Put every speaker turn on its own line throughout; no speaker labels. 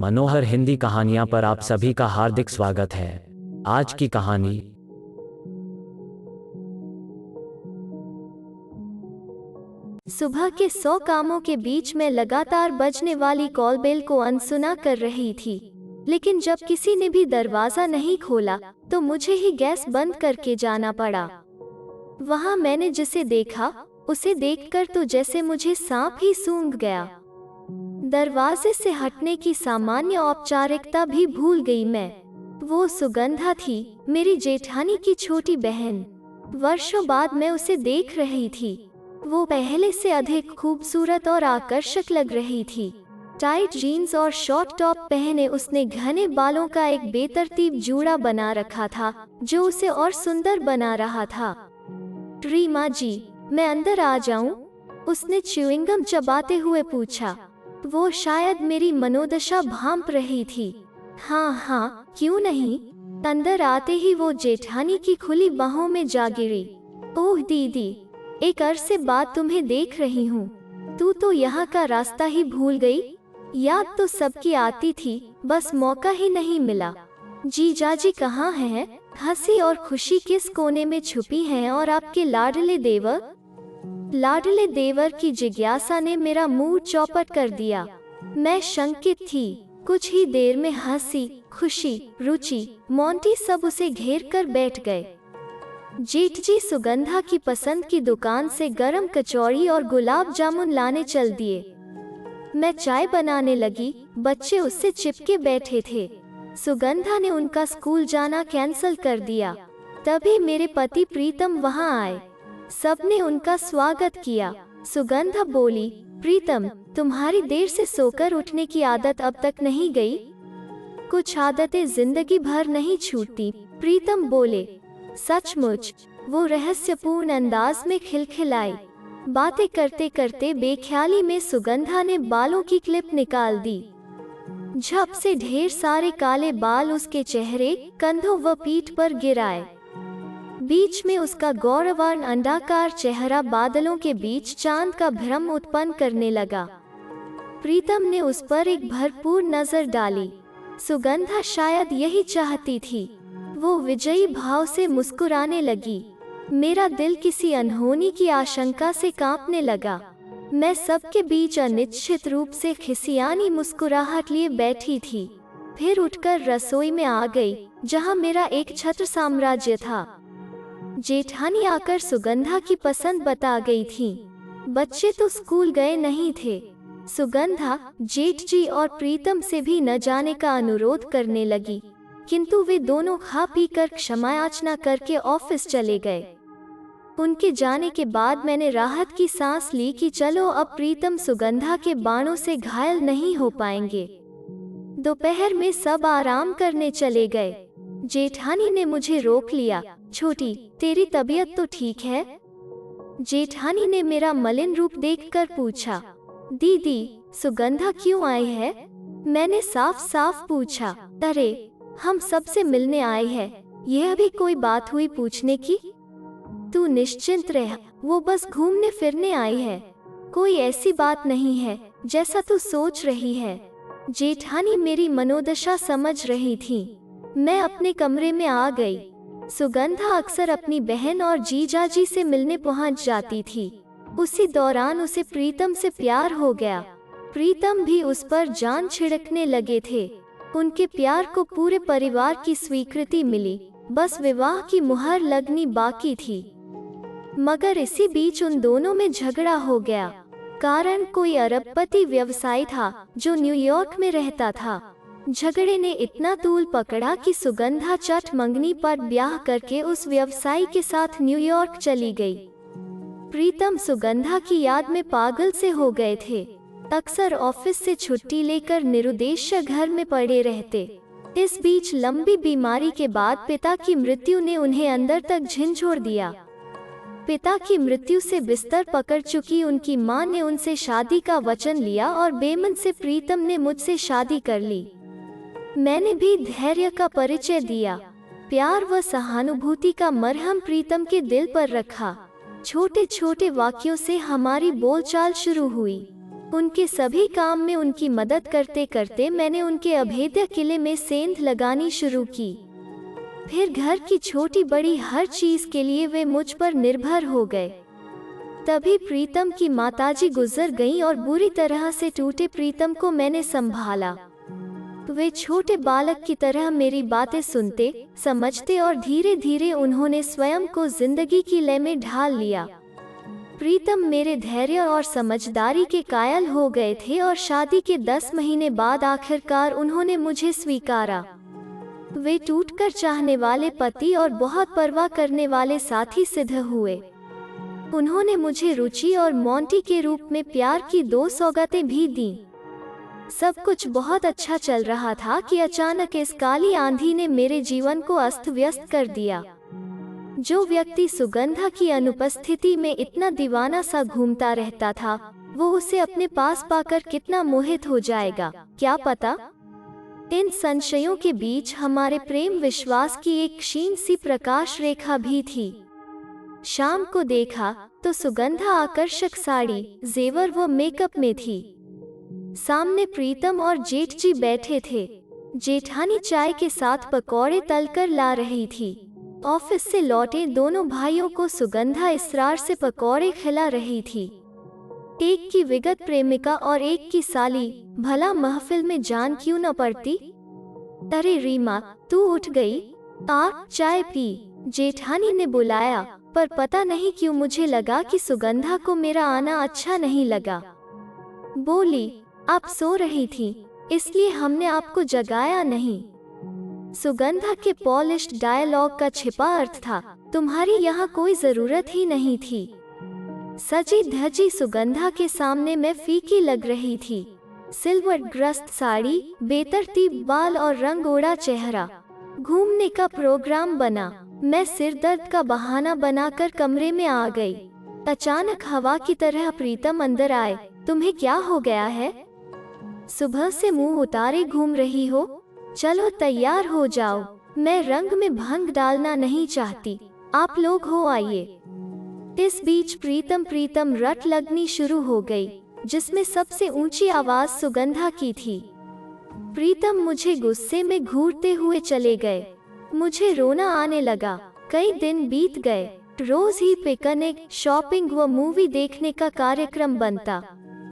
मनोहर हिंदी कहानियां पर आप सभी का हार्दिक स्वागत है। आज की कहानी
सुबह के 100 कामों के बीच में लगातार बजने वाली कॉल बेल को अनसुना कर रही थी, लेकिन जब किसी ने भी दरवाजा नहीं खोला तो मुझे ही गैस बंद करके जाना पड़ा। वहां मैंने जिसे देखा उसे देखकर तो जैसे मुझे सांप ही सूंघ गया। दरवाजे से हटने की सामान्य औपचारिकता भी भूल गई मैं। वो सुगंधा थी, मेरी जेठानी की छोटी बहन। वर्षों बाद मैं उसे देख रही थी। वो पहले से अधिक खूबसूरत और आकर्षक लग रही थी। टाइट जीन्स और शॉर्ट टॉप पहने उसने घने बालों का एक बेतरतीब जूड़ा बना रखा था, जो उसे और सुंदर बना रहा था। रीमा जी, मैं अंदर आ जाऊं? उसने च्युइंगम चबाते हुए पूछा। वो शायद मेरी मनोदशा भांप रही थी। हाँ, क्यों नहीं। अंदर आते ही वो जेठानी की खुली बाहों में जा गिरी। ओह दीदी, एक अरसे बाद तुम्हें देख रही हूँ। तू तो यहाँ का रास्ता ही भूल गई। याद तो सबकी आती थी, बस मौका ही नहीं मिला। जीजाजी कहाँ हैं? हंसी और खुशी किस कोने में छुपी हैं और आपके लाडले देवर? लाडले देवर की जिज्ञासा ने मेरा मूड चौपट कर दिया। मैं शंकित थी। कुछ ही देर में हंसी, खुशी, रुचि, मोंटी सब उसे घेर कर बैठ गए। जेठ जी सुगंधा की पसंद की दुकान से गरम कचौड़ी और गुलाब जामुन लाने चल दिए। मैं चाय बनाने लगी, बच्चे उससे चिपके बैठे थे। सुगंधा ने उनका स्कूल जाना कैंसिल कर दिया। तभी मेरे पति प्रीतम वहां आए। सबने उनका स्वागत किया। सुगंधा बोली, प्रीतम, तुम्हारी देर से सोकर उठने की आदत अब तक नहीं गई? कुछ आदतें जिंदगी भर नहीं छूटती, प्रीतम बोले। सचमुच? वो रहस्यपूर्ण अंदाज में खिलखिलाई। बातें करते करते बेख्याली में सुगंधा ने बालों की क्लिप निकाल दी। झप से ढेर सारे काले बाल उसके चेहरे, कंधों व पीठ पर गिर आए। बीच में उसका गौरवान अंडाकार चेहरा बादलों के बीच चांद का भ्रम उत्पन्न करने लगा। प्रीतम ने उस पर एक भरपूर नजर डाली। सुगंधा शायद यही चाहती थी। वो विजयी भाव से मुस्कुराने लगी। मेरा दिल किसी अनहोनी की आशंका से कांपने लगा। मैं सबके बीच अनिश्चित रूप से खिसियानी मुस्कुराहट लिए बैठी थी। फिर उठकर रसोई में आ गई, जहां मेरा एक छत्र साम्राज्य था। जेठानी आकर सुगंधा की पसंद बता गई थी। बच्चे तो स्कूल गए नहीं थे। सुगंधा जेठ जी और प्रीतम से भी न जाने का अनुरोध करने लगी, किंतु वे दोनों खा पी कर क्षमा याचना करके ऑफिस चले गए। उनके जाने के बाद मैंने राहत की सांस ली कि चलो अब प्रीतम सुगंधा के बाणों से घायल नहीं हो पाएंगे। दोपहर में सब आराम करने चले गए। जेठानी ने मुझे रोक लिया। छोटी, तेरी तबीयत तो ठीक है? जेठानी ने मेरा मलिन रूप देखकर पूछा। दीदी, सुगंधा क्यों आई है? मैंने साफ साफ पूछा। अरे, हम सबसे मिलने आए हैं, यह भी कोई बात हुई पूछने की? तू निश्चिंत रह, वो बस घूमने फिरने आई है। कोई ऐसी बात नहीं है जैसा तू सोच रही है। जेठानी मेरी मनोदशा समझ रही थी। मैं अपने कमरे में आ गई। सुगंधा अक्सर अपनी बहन और जीजाजी से मिलने पहुंच जाती थी। उसी दौरान उसे प्रीतम से प्यार हो गया। प्रीतम भी उस पर जान छिड़कने लगे थे। उनके प्यार को पूरे परिवार की स्वीकृति मिली, बस विवाह की मुहर लगनी बाकी थी। मगर इसी बीच उन दोनों में झगड़ा हो गया। कारण कोई अरबपति व्यवसायी था जो न्यूयॉर्क में रहता था। झगड़े ने इतना तूल पकड़ा कि सुगंधा चट मंगनी पर ब्याह करके उस व्यवसायी के साथ न्यूयॉर्क चली गई। प्रीतम सुगंधा की याद में पागल से हो गए थे। अक्सर ऑफिस से छुट्टी लेकर निरुद्देश्य घर में पड़े रहते। इस बीच लंबी बीमारी के बाद पिता की मृत्यु ने उन्हें अंदर तक झिंझोड़ दिया। पिता की मृत्यु से बिस्तर पकड़ चुकी उनकी मां ने उनसे शादी का वचन लिया और बेमन से प्रीतम ने मुझसे शादी कर ली। मैंने भी धैर्य का परिचय दिया। प्यार व सहानुभूति का मरहम प्रीतम के दिल पर रखा। छोटे छोटे वाक्यों से हमारी बोलचाल शुरू हुई। उनके सभी काम में उनकी मदद करते करते मैंने उनके अभेद्य किले में सेंध लगानी शुरू की। फिर घर की छोटी बड़ी हर चीज के लिए वे मुझ पर निर्भर हो गए। तभी प्रीतम की माताजी गुजर गईं और बुरी तरह से टूटे प्रीतम को मैंने संभाला। वे छोटे बालक की तरह मेरी बातें सुनते, समझते और धीरे धीरे उन्होंने स्वयं को जिंदगी की लय में ढाल लिया। प्रीतम मेरे धैर्य और समझदारी के कायल हो गए थे और शादी के 10 महीने बाद आखिरकार उन्होंने मुझे स्वीकारा। वे टूटकर चाहने वाले पति और बहुत परवाह करने वाले साथी सिद्ध हुए। उन्होंने मुझे रुचि और मोंटी के रूप में प्यार की 2 सौगातें भी दी। सब कुछ बहुत अच्छा चल रहा था कि अचानक इस काली आंधी ने मेरे जीवन को अस्त व्यस्त कर दिया। जो व्यक्ति सुगंधा की अनुपस्थिति में इतना दीवाना सा घूमता रहता था, वो उसे अपने पास पाकर कितना मोहित हो जाएगा, क्या पता। इन संशयों के बीच हमारे प्रेम विश्वास की एक क्षीण सी प्रकाश रेखा भी थी। शाम को देखा तो सुगंधा आकर्षक साड़ी, जेवर व मेकअप में थी। सामने प्रीतम और जेठ जी बैठे थे। जेठानी चाय के साथ पकौड़े तलकर ला रही थी। ऑफिस से लौटे दोनों भाइयों को सुगंधा इसरार से पकौड़े खिला रही थी। एक की विगत प्रेमिका और एक की साली, भला महफिल में जान क्यों न पड़ती। अरे रीमा, तू उठ गई? आ, चाय पी, जेठानी ने बुलाया। पर पता नहीं क्यों मुझे लगा कि सुगंधा को मेरा आना अच्छा नहीं लगा। बोली, आप सो रही थी, इसलिए हमने आपको जगाया नहीं। सुगंधा के पॉलिश्ड डायलॉग का छिपा अर्थ था, तुम्हारी यहाँ कोई जरूरत ही नहीं थी। सजी धजी सुगंधा के सामने मैं फीकी लग रही थी। सिल्वर ग्रस्त साड़ी, बेतरतीब बाल और रंग ओढ़ा चेहरा। घूमने का प्रोग्राम बना। मैं सिर दर्द का बहाना बनाकर कमरे में आ गई। अचानक हवा की तरह प्रीतम अंदर आए। तुम्हें क्या हो गया है? सुबह से मुंह उतारे घूम रही हो? चलो तैयार हो जाओ, मैं रंग में भंग डालना नहीं चाहती। आप लोग हो आइए। इस बीच प्रीतम रट लगनी शुरू हो गई, जिसमें सबसे ऊंची आवाज सुगंधा की थी। प्रीतम मुझे गुस्से में घूरते हुए चले गए। मुझे रोना आने लगा। कई दिन बीत गए। रोज ही पिकनिक, शॉपिंग व मूवी देखने का कार्यक्रम बनता।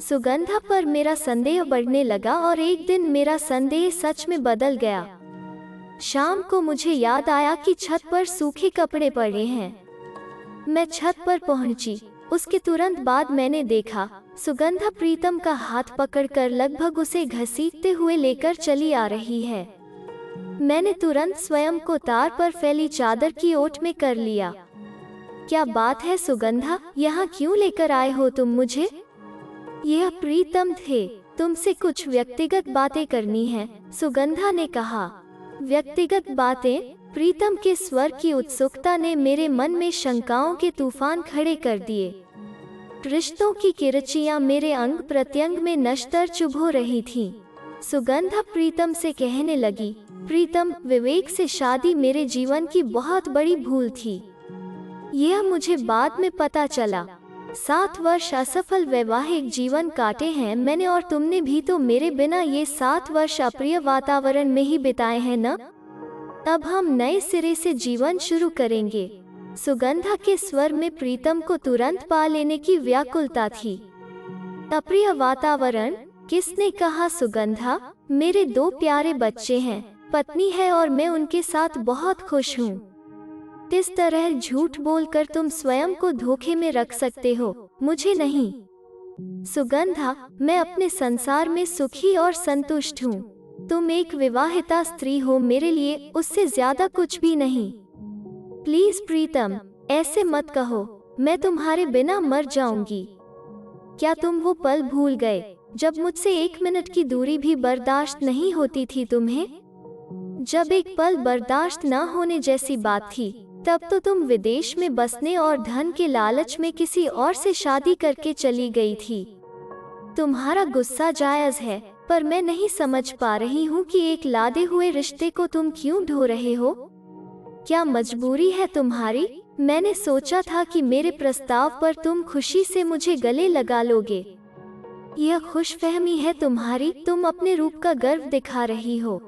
सुगंधा पर मेरा संदेह बढ़ने लगा और एक दिन मेरा संदेह सच में बदल गया। शाम को मुझे याद आया कि छत पर सूखे कपड़े पड़े हैं। मैं छत पर पहुंची। उसके तुरंत बाद मैंने देखा सुगंधा प्रीतम का हाथ पकड़कर लगभग उसे घसीटते हुए लेकर चली आ रही है। मैंने तुरंत स्वयं को तार पर फैली चादर की ओट में कर लिया। क्या बात है सुगंधा, यहाँ क्यों लेकर आए हो तुम मुझे? यह प्रीतम थे। तुमसे कुछ व्यक्तिगत बातें करनी है, सुगंधा ने कहा। व्यक्तिगत बातें? प्रीतम के स्वर की उत्सुकता ने मेरे मन में शंकाओं के तूफान खड़े कर दिए। रिश्तों की किरचियां मेरे अंग प्रत्यंग में नश्तर चुभो रही थीं। सुगंधा प्रीतम से कहने लगी, प्रीतम, विवेक से शादी मेरे जीवन की बहुत बड़ी भूल थी। यह मुझे बाद में पता चला। 7 वर्ष असफल वैवाहिक जीवन काटे हैं मैंने, और तुमने भी तो मेरे बिना ये 7 वर्ष अप्रिय वातावरण में ही बिताए हैं न? अब हम नए सिरे से जीवन शुरू करेंगे। सुगंधा के स्वर में प्रीतम को तुरंत पा लेने की व्याकुलता थी। अप्रिय वातावरण? किसने कहा सुगंधा? मेरे 2 प्यारे बच्चे हैं, पत्नी है और मैं उनके साथ बहुत खुश हूँ। इस तरह झूठ बोलकर तुम स्वयं को धोखे में रख सकते हो, मुझे नहीं। सुगंधा, मैं अपने संसार में सुखी और संतुष्ट हूँ। तुम एक विवाहिता स्त्री हो मेरे लिए, उससे ज्यादा कुछ भी नहीं। प्लीज प्रीतम, ऐसे मत कहो, मैं तुम्हारे बिना मर जाऊंगी। क्या तुम वो पल भूल गए जब मुझसे 1 मिनट की दूरी भी बर्दाश्त नहीं होती थी तुम्हें? जब एक पल बर्दाश्त न होने जैसी बात थी, तब तो तुम विदेश में बसने और धन के लालच में किसी और से शादी करके चली गई थी। तुम्हारा गुस्सा जायज है, पर मैं नहीं समझ पा रही हूँ कि एक लादे हुए रिश्ते को तुम क्यों ढो रहे हो। क्या मजबूरी है तुम्हारी? मैंने सोचा था कि मेरे प्रस्ताव पर तुम खुशी से मुझे गले लगा लोगे। यह खुशफहमी है तुम्हारी, तुम अपने रूप का गर्व दिखा रही हो।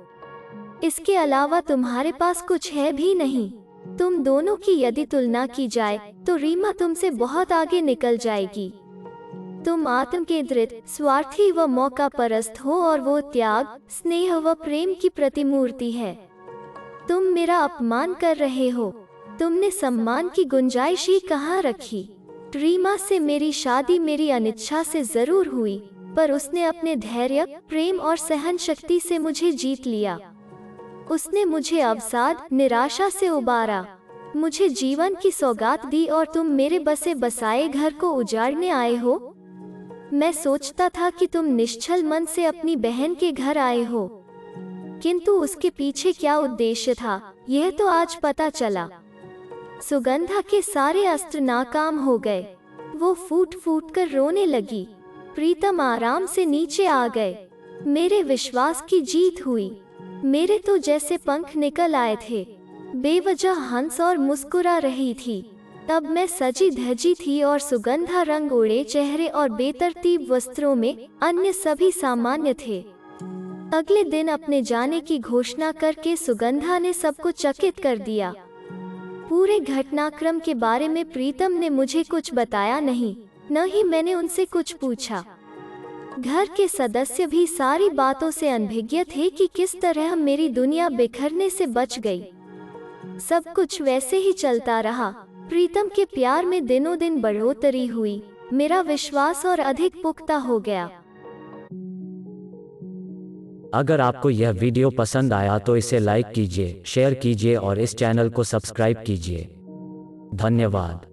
इसके अलावा तुम्हारे पास कुछ है भी नहीं। तुम दोनों की यदि तुलना की जाए तो रीमा तुमसे बहुत आगे निकल जाएगी। तुम आत्म केंद्रित, स्वार्थी व मौका परस्त हो और वो त्याग, स्नेह व प्रेम की प्रतिमूर्ति है। तुम मेरा अपमान कर रहे हो। तुमने सम्मान की गुंजाइश ही कहाँ रखी? रीमा से मेरी शादी मेरी अनिच्छा से जरूर हुई, पर उसने अपने धैर्य, प्रेम और सहन शक्ति से मुझे जीत लिया। उसने मुझे अवसाद, निराशा से उबारा, मुझे जीवन की सौगात दी और तुम मेरे बसे बसाए घर को उजाड़ने आए हो। मैं सोचता था कि तुम निश्चल मन से अपनी बहन के घर आए हो, किंतु उसके पीछे क्या उद्देश्य था, यह तो आज पता चला। सुगंधा के सारे अस्त्र नाकाम हो गए। वो फूट फूट कर रोने लगी। प्रीतम आराम से नीचे आ गए। मेरे विश्वास की जीत हुई। मेरे तो जैसे पंख निकल आए थे। बेवजह हंस और मुस्कुरा रही थी। तब मैं सजी धजी थी और सुगंधा रंग उड़े चेहरे और बेतरतीब वस्त्रों में, अन्य सभी सामान्य थे। अगले दिन अपने जाने की घोषणा करके सुगंधा ने सबको चकित कर दिया। पूरे घटनाक्रम के बारे में प्रीतम ने मुझे कुछ बताया नहीं, न ही मैंने उनसे कुछ पूछा। घर के सदस्य भी सारी बातों से अनभिज्ञ थे कि किस तरह मेरी दुनिया बिखरने से बच गई। सब कुछ वैसे ही चलता रहा। प्रीतम के प्यार में दिनों दिन बढ़ोतरी हुई। मेरा विश्वास और अधिक पुख्ता हो गया।
अगर आपको यह वीडियो पसंद आया तो इसे लाइक कीजिए, शेयर कीजिए और इस चैनल को सब्सक्राइब कीजिए। धन्यवाद।